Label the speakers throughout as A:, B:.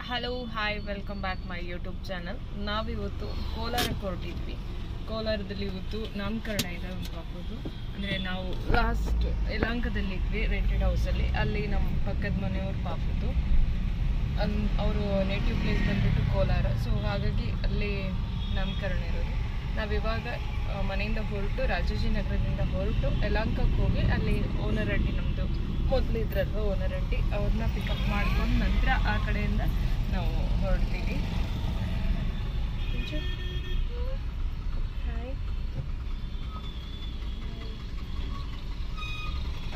A: Hello hi welcome back my YouTube channel. ನಾವಿವತ್ತು ಕೋಲಾರಕ್ಕೆ ಹೊರಟಿದ್ವಿ. ಕೋಲಾರದಲ್ಲಿ ಇವತ್ತು ನಾಮಕರಣ ಇದೆ ಒಂದು ಪಾಪದ್ದು. ಅಂದರೆ ನಾವು ಲಾಸ್ಟ್ ಯಲಹಂಕದಲ್ಲಿದ್ವಿ ರೆಂಟೆಡ್ ಹೌಸಲ್ಲಿ. ಅಲ್ಲಿ ನಮ್ಮ ಪಕ್ಕದ ಮನೆಯವ್ರ ಪಾಪದ್ದು. ಅವರು ನೇಟಿವ್ ಪ್ಲೇಸ್ ಬಂದುಬಿಟ್ಟು ಕೋಲಾರ. ಸೊ ಹಾಗಾಗಿ ಅಲ್ಲಿ ನಾಮಕರಣ ಇರೋದು. ನಾವಿವಾಗ ಮನೆಯಿಂದ ಹೊರಟು ರಾಜಾಜಿನಗರದಿಂದ ಹೊರಟು ಯಲಹಂಕಕ್ಕೆ ಹೋಗಿ ಅಲ್ಲಿ ಓನರ್ ಆಂಟಿ, ನಮ್ಮದು ಮೊದಲು ಇದ್ರಲ್ವ ಓನರ್ ಆಂಟಿ, ಅವ್ರನ್ನ ಪಿಕಪ್ ಮಾಡ್ಕೊಂಡು ನಂತರ ಆ ಕಡೆಯಿಂದ ನಾವು ಹೊರಡ್ತೀವಿ. ಹಾಯ್.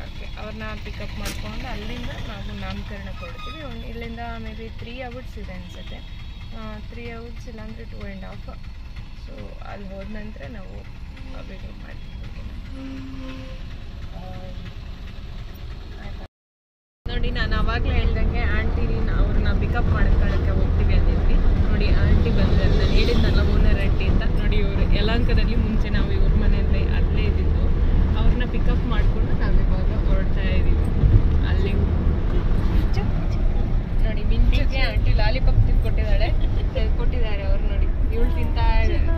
A: ಓಕೆ, ಅವ್ರನ್ನ ಪಿಕಪ್ ಮಾಡ್ಕೊಂಡು ಅಲ್ಲಿಂದ ನಾವು ನಾಮಕರಣಕ್ಕೆ ಹೊರಡ್ತೀವಿ. ಇಲ್ಲಿಂದ ಮೇ ಬಿ 3 hours ಇದೆ ಅನಿಸುತ್ತೆ. 3 hours ಇಲ್ಲಾಂದರೆ 2.5. ಸೊ ಅಲ್ಲಿ ಹೋದ ನಂತರ ನಾವು ವಿಡಿಯೋ ಮಾಡ್ತೀವಿ. ನೋಡಿ, ನಾನು ಆವಾಗಲೇ ಹೇಳ್ದಂಗೆ ಆಂಟಿನ ಅವ್ರನ್ನ ಪಿಕಪ್ ಮಾಡ್ಕೊಳ್ಳೋಕ್ಕೆ ಹೋಗ್ತೀವಿ ಅಂದಿದ್ವಿ. ನೋಡಿ, ಆಂಟಿ ಬಂದರೆ ನಾನು ಹೇಳಿದ್ನಲ್ಲ ಓನರ್ ಆಂಟಿ ಅಂತ. ನೋಡಿ, ಇವರು ಯಲಹಂಕದಲ್ಲಿ ಮುಂಚೆ ನಾವು ಇವ್ರ ಮನೆಯಲ್ಲೇ ಅಲ್ಲೇ ಇದ್ದಿದ್ದು. ಅವ್ರನ್ನ ಪಿಕಪ್ ಮಾಡಿಕೊಂಡು ನಾವಿವಾಗ ಹೊರಡ್ತಾ ಇದ್ದೀವಿ. ಅಲ್ಲಿ ನೋಡಿ, ಮಿಂಚುಗೆ ಆಂಟಿ ಲಾಲಿಪಾಪ್ ಕೊಟ್ಟಿದ್ದಾಳೆ, ಕೊಟ್ಟಿದ್ದಾರೆ ಅವ್ರು. ನೋಡಿ, ಇವಳು ತಿಂತಾ ಇದ್ದಾರೆ.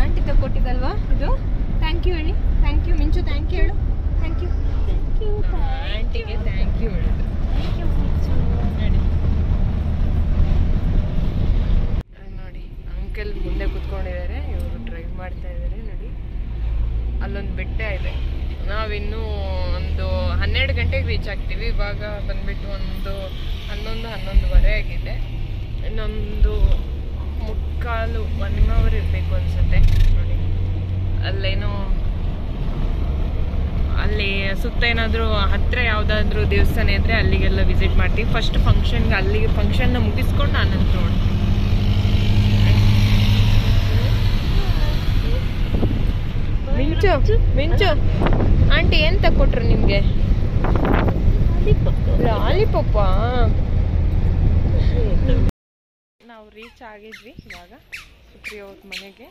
A: ಆಂಟಿ ತಗೊಟ್ಟಿದ್ದಲ್ವಾ ಇದು? ಥ್ಯಾಂಕ್ ಯು ಹೇಳಿ. ಥ್ಯಾಂಕ್ ಯು ಮಿಂಚು, ಥ್ಯಾಂಕ್ ಯು ಹೇಳು. ಥ್ಯಾಂಕ್ ಯು ಆಂಟಿಗೆ ಥ್ಯಾಂಕ್ ಯು ಹೇಳುದು. ನೋಡಿ, ಅಂಕಲ್ ಮುಂದೆ ಕೂತ್ಕೊಂಡಿದ್ದಾರೆ, ಇವರು ಡ್ರೈವ್ ಮಾಡ್ತಾ ಇದ್ದಾರೆ. ನೋಡಿ, ಅಲ್ಲೊಂದು ಬೆಟ್ಟ ಇದೆ. ನಾವಿನ್ನೂ ಒಂದು 12 ಗಂಟೆಗೆ ರೀಚ್ ಆಗ್ತೀವಿ. ಇವಾಗ ಬಂದ್ಬಿಟ್ಟು ಒಂದು 11-11:30 ಆಗಿದೆ. ಇನ್ನೊಂದು 1 hour ಇರಬೇಕು ಅನ್ಸುತ್ತೆ. ನೋಡಿ, ಅಲ್ಲೇನೋ ಅಲ್ಲಿ ಸುತ್ತ ಏನಾದರೂ ಹತ್ತಿರ ಯಾವುದಾದ್ರೂ ದೇವಸ್ಥಾನ ಇದ್ದರೆ ಅಲ್ಲಿಗೆಲ್ಲ ವಿಸಿಟ್ ಮಾಡ್ತೀವಿ. ಫಸ್ಟ್ ಫಂಕ್ಷನ್ಗೆ ಅಲ್ಲಿಗೆ ಫಂಕ್ಷನ್ನ ಮುಗಿಸ್ಕೊಂಡು ನಾನಂತೂ ಮಿಂಚು ಆಂಟಿ ಏನು ತಕ್ಕೊಟ್ರು ನಿಮಗೆ? ಲಾಲಿಪಾಪ. ನಾವು ರೀಚ್ ಆಗಿದ್ವಿ ಇವಾಗ ಸುಪ್ರಿಯ ಅವ್ರ ಮನೆಗೆ.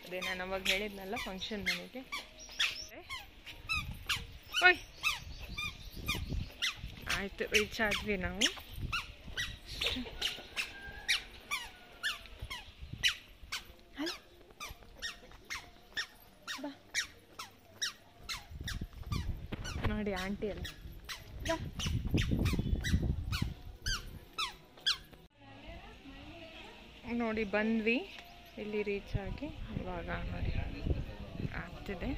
A: ಅದೇ ನಾನು ಅವಾಗ ಹೇಳಿದ್ನಲ್ಲ ಫಂಕ್ಷನ್ ಮನೆಗೆ. ಓಯ್, ಆಯಿತು, ರೀಚ್ ಆದ್ವಿ ನಾವು. ನೋಡಿ, ಆಂಟಿ ಅಲ್ಲ. ನೋಡಿ, ಬಂದ್ವಿ ಇಲ್ಲಿ ರೀಚ್ ಆಗಿ. ಇವಾಗ ನೋಡಿ ಆಗ್ತಿದೆ.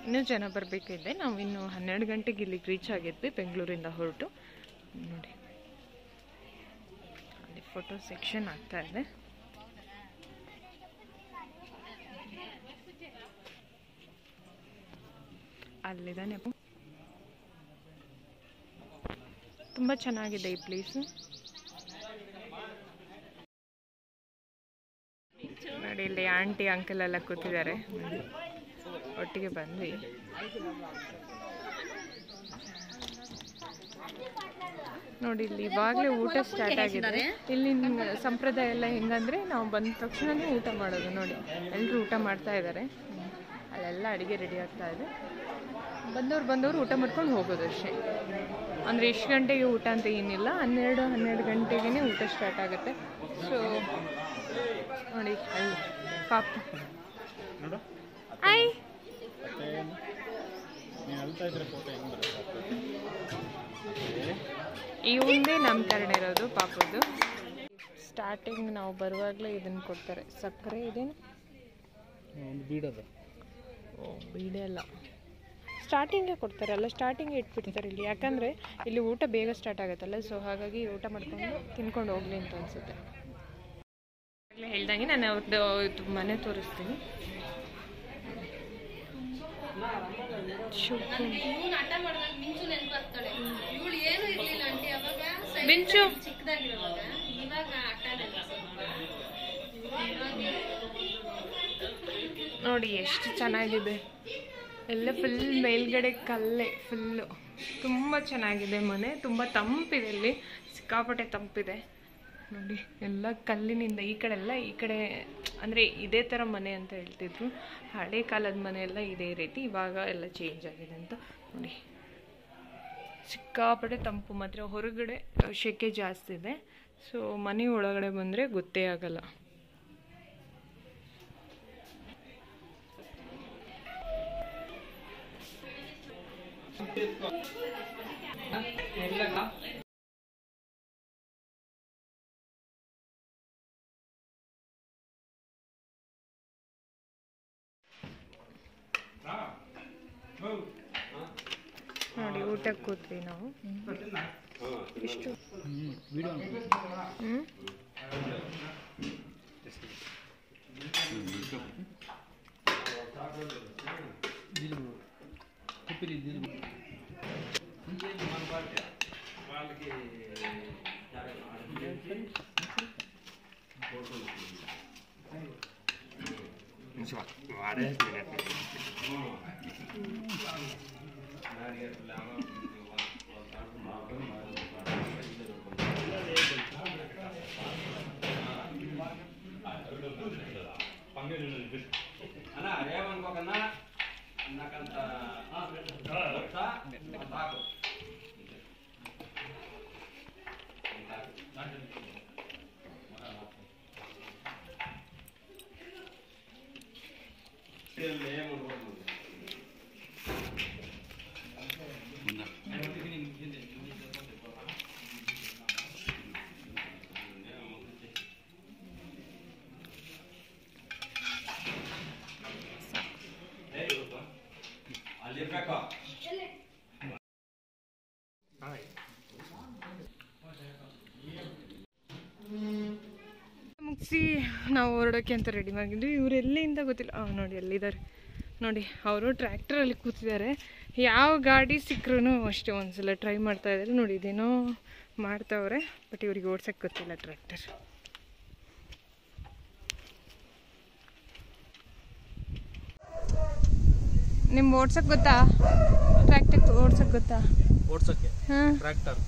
A: ಇನ್ನೂ ಜನ ಬರಬೇಕಿದೆ. ನಾವು ಇನ್ನು 12 ಗಂಟೆಗೆ ಇಲ್ಲಿಗೆ ರೀಚ್ ಆಗಿದ್ವಿ ಬೆಂಗಳೂರಿಂದ ಹೊರಟು. ನೋಡಿ, ಅಲ್ಲಿ ಫೋಟೋ ಸೆಕ್ಷನ್ ಆಗ್ತಾ ಇದೆ. ಅಲ್ಲಿದ್ದಾನೆ. ತುಂಬ ಚೆನ್ನಾಗಿದೆ ಈ ಪ್ಲೇಸು. ನೋಡಿ, ಇಲ್ಲಿ ಆಂಟಿ ಅಂಕಲ್ ಎಲ್ಲ ಕೂತಿದ್ದಾರೆ. ಒಟ್ಟಿಗೆ ಬಂದ್ವಿ. ನೋಡಿ, ಇಲ್ಲಿ ಇವಾಗಲೇ ಊಟ ಸ್ಟಾರ್ಟ್ ಆಗಿದೆ. ಇಲ್ಲಿ ಸಂಪ್ರದಾಯ ಎಲ್ಲ ಹೆಂಗಂದ್ರೆ ನಾವು ಬಂದ ತಕ್ಷಣನೇ ಊಟ ಮಾಡೋದು. ನೋಡಿ, ಎಲ್ಲರೂ ಊಟ ಮಾಡ್ತಾ ಇದ್ದಾರೆ. ಅಲ್ಲೆಲ್ಲ ಅಡುಗೆ ರೆಡಿ ಆಗ್ತಾ ಇದೆ. ಬಂದವರು ಊಟ ಮಾಡ್ಕೊಂಡು ಹೋಗೋದು ಅಷ್ಟೇ. ಅಂದರೆ ಎಷ್ಟು ಗಂಟೆಗೆ ಊಟ ಅಂತ ಏನಿಲ್ಲ, 12 ಗಂಟೆಗೆ ಊಟ ಸ್ಟಾರ್ಟ್ ಆಗುತ್ತೆ. ಸೊ ನೋಡಿ, ಅಲ್ಲಿ ಪಾಪ ಆಯ್ ಇವಂದೇ ನಾಮಕರಣ ಇರೋದು ಪಾಪದ್ದು. ಸ್ಟಾರ್ಟಿಂಗ್ ನಾವು ಬರುವಾಗಲೇ ಇದನ್ನು ಕೊಡ್ತಾರೆ, ಸಕ್ಕರೆ. ಇದೇನು ಬೀಡೆ ಅಲ್ಲ, ಸ್ಟಾರ್ಟಿಂಗೇ ಕೊಡ್ತಾರೆ ಅಲ್ಲ, ಸ್ಟಾರ್ಟಿಂಗೇ ಇಟ್ಬಿಡ್ತಾರೆ ಇಲ್ಲಿ. ಯಾಕಂದರೆ ಇಲ್ಲಿ ಊಟ ಬೇಗ ಸ್ಟಾರ್ಟ್ ಆಗುತ್ತಲ್ಲ. ಸೊ ಹಾಗಾಗಿ ಊಟ ಮಾಡ್ಕೊಂಡು ತಿನ್ಕೊಂಡು ಹೋಗ್ಲಿ ಅಂತ ಅನಿಸುತ್ತೆ. ಆಗಲೇ ಹೇಳ್ದಂಗೆ ನಾನು ಅವ್ರದ್ದು ಮನೆ ತೋರಿಸ್ತೀನಿ. ಮಿಂಚು ನೋಡಿ, ಎಷ್ಟು ಚೆನ್ನಾಗಿದೆ. ಎಲ್ಲ ಫುಲ್ ಮೇಲ್ಗಡೆ ಕಲ್ಲೇ ಫುಲ್ಲು. ತುಂಬ ಚೆನ್ನಾಗಿದೆ ಮನೆ. ತುಂಬ ತಂಪಿದೆ ಇಲ್ಲಿ, ಸಿಕ್ಕಾಪಟ್ಟೆ ತಂಪಿದೆ. ನೋಡಿ ಎಲ್ಲ ಕಲ್ಲಿನಿಂದ, ಈ ಕಡೆ ಎಲ್ಲ ಈ ಕಡೆ ಅಂದರೆ ಇದೇ ಥರ ಮನೆ ಅಂತ ಹೇಳ್ತಿದ್ರು. ಹಳೆ ಕಾಲದ ಮನೆ ಎಲ್ಲ ಇದೇ ರೀತಿ, ಇವಾಗ ಎಲ್ಲ ಚೇಂಜ್ ಆಗಿದೆ ಅಂತ ನೋಡಿ. ಸಿಕ್ಕಾಪಟ್ಟೆ ತಂಪು, ಮಾತ್ರ ಹೊರಗಡೆ ಸೆಕೆ ಜಾಸ್ತಿ ಇದೆ. ಸೊ ಮನೆ ಒಳಗಡೆ ಬಂದರೆ ಗೊತ್ತೇ ಆಗಲ್ಲ. ನೋಡಿ ಊಟಕ್ಕೆ ಕೂತ್ವಿ ನಾವು. ಇಷ್ಟು ಮುಗಿಸಿ ನಾವು ಹೊರಡೋಕ್ಕೆ ಅಂತ ರೆಡಿ ಮಾಡಿದ್ವಿ. ಇವ್ರು ಎಲ್ಲಿಂದ ಗೊತ್ತಿಲ್ಲ. ನೋಡಿ ಎಲ್ಲಿದ್ದಾರೆ ನೋಡಿ, ಅವರು ಟ್ರ್ಯಾಕ್ಟರಲ್ಲಿ ಕೂತಿದ್ದಾರೆ. ಯಾವ ಗಾಡಿ ಸಿಕ್ಕರೂ ಅಷ್ಟೇ ಒಂದ್ಸಲ ಟ್ರೈ ಮಾಡ್ತಾ ಇದ್ದಾರೆ. ನೋಡಿ ಇದೇನೋ ಮಾಡ್ತಾವ್ರೆ, ಬಟ್ ಇವ್ರಿಗೆ ಓಡ್ಸಕ್ಕೆ ಗೊತ್ತಿಲ್ಲ ಟ್ರ್ಯಾಕ್ಟರ್. ನಿಮ್ಗೆ ಓಡ್ಸಕ್ಕೆ ಗೊತ್ತಾ? ಟ್ರ್ಯಾಕ್ಟರ್ ಓಡ್ಸಕ್ಕೆ ಗೊತ್ತಾ?
B: ಓಡ್ಸೋಕ್ಕೆ ಟ್ರ್ಯಾಕ್ಟರ್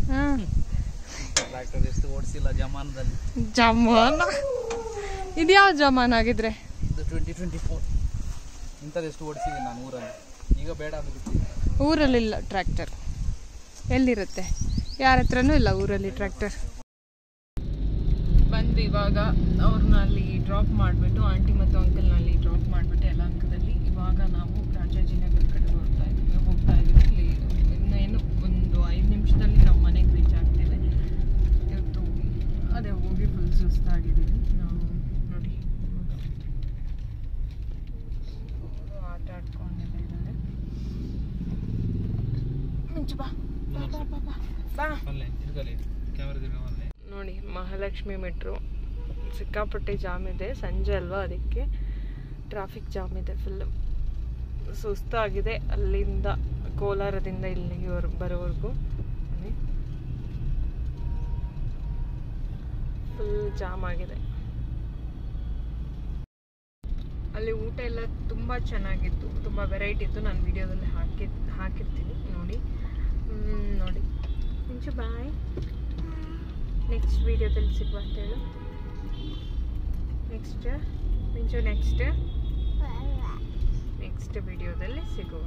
B: ಟ್ರ್ಯಾಕ್ಟರ್ ಎಷ್ಟು ಓಡಿಸಿಲ್ಲ ಜಮಾನದಲ್ಲಿ.
A: ಜಮಾನ ಇದು ಯಾವ ಜಮಾನ ಆಗಿದ್ರೆ?
B: ಇದು 2024. ಇಂಥದ್ದು ಎಷ್ಟು ಓಡಿಸಿದ್ದೀನಿ ನಾನು ಊರಲ್ಲಿ. ಈಗ ಬೇಡ ಅಂದ್ಬಿಟ್ಟು.
A: ಊರಲ್ಲಿಲ್ಲ ಟ್ರ್ಯಾಕ್ಟರ್, ಎಲ್ಲಿರುತ್ತೆ? ಯಾರ ಹತ್ರನೂ ಇಲ್ಲ ಊರಲ್ಲಿ ಟ್ರ್ಯಾಕ್ಟರ್. ಬಂದು ಇವಾಗ ಅವ್ರನ್ನ ಅಲ್ಲಿ ಡ್ರಾಪ್ ಮಾಡಿಬಿಟ್ಟು, ಆಂಟಿ ಮತ್ತು ಅಂಕಲ್ನ ಅಲ್ಲಿ ಡ್ರಾಪ್ ಮಾಡಿಬಿಟ್ಟು ಯಲಹಂಕದಲ್ಲಿ ಇವಾಗ ನಾವು ರಾಜಾಜಿನಗರ ಕಡೆ ಹೋಗ್ತಾ ಇದ್ದೀವಿ. ಇನ್ನೇನು ಒಂದು 5 ನಿಮಿಷದಲ್ಲಿ ನಾವು ಮನೆಗೆ ರೀಚ್ ಆಗ್ತೇವೆ. ಇವತ್ತು ಅದೇ ಹೋಗಿ ಫುಲ್ ಸುಸ್ತಾಗಿದ್ದೀವಿ ನಾವು. ನೋಡಿ ಆಟ ಆಡ್ಕೊಂಡಿಲ್ಲ ಇದ್ದಾರೆ. ನೋಡಿ ಮಹಾಲಕ್ಷ್ಮಿ ಮೆಟ್ರೋ ಸಿಕ್ಕಾಪಟ್ಟೆ ಜಾಮ್ ಇದೆ. ಸಂಜೆ ಅಲ್ವಾ, ಅದಕ್ಕೆ ಟ್ರಾಫಿಕ್ ಜಾಮ್ ಇದೆ ಫುಲ್. ಸುಸ್ತಾಗಿದೆ ಅಲ್ಲಿಂದ, ಕೋಲಾರದಿಂದ ಇಲ್ಲಿಗೆ ಬರೋವರೆಗೂ ಫುಲ್ ಜಾಮ್ ಆಗಿದೆ. ಅಲ್ಲಿ ಊಟ ಎಲ್ಲ ತುಂಬ ಚೆನ್ನಾಗಿತ್ತು, ತುಂಬ ವೆರೈಟಿ ಇತ್ತು. ನಾನು ವಿಡಿಯೋದಲ್ಲಿ ಹಾಕಿರ್ತೀನಿ ನೋಡಿ. ನೋಡಿ ಇಂಚು ಬಾಯ್. ನೆಕ್ಸ್ಟ್ ವಿಡಿಯೋದಲ್ಲಿ ಸಿಗುವ ಅಂತ ಹೇಳು. ನೆಕ್ಸ್ಟ್ ವಿಡಿಯೋದಲ್ಲಿ ಸಿಗುವ.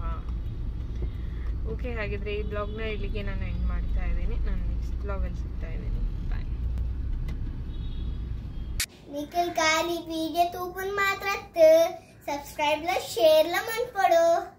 A: ಓಕೆ, ಹಾಗಿದ್ರೆ ಈ ಬ್ಲಾಗ್ನ ಇಲ್ಲಿಗೆ ನಾನು ಎಂಡ್ ಮಾಡ್ತಾ ಇದ್ದೀನಿ. ನಾನು ನೆಕ್ಸ್ಟ್ ಬ್ಲಾಗಲ್ಲಿ ಸಿಗ್ತಾ ಇದ್ದೀನಿ. ಬಾಯ್.
C: Nikal kali video tu pun matrat subscribe la share la man pado.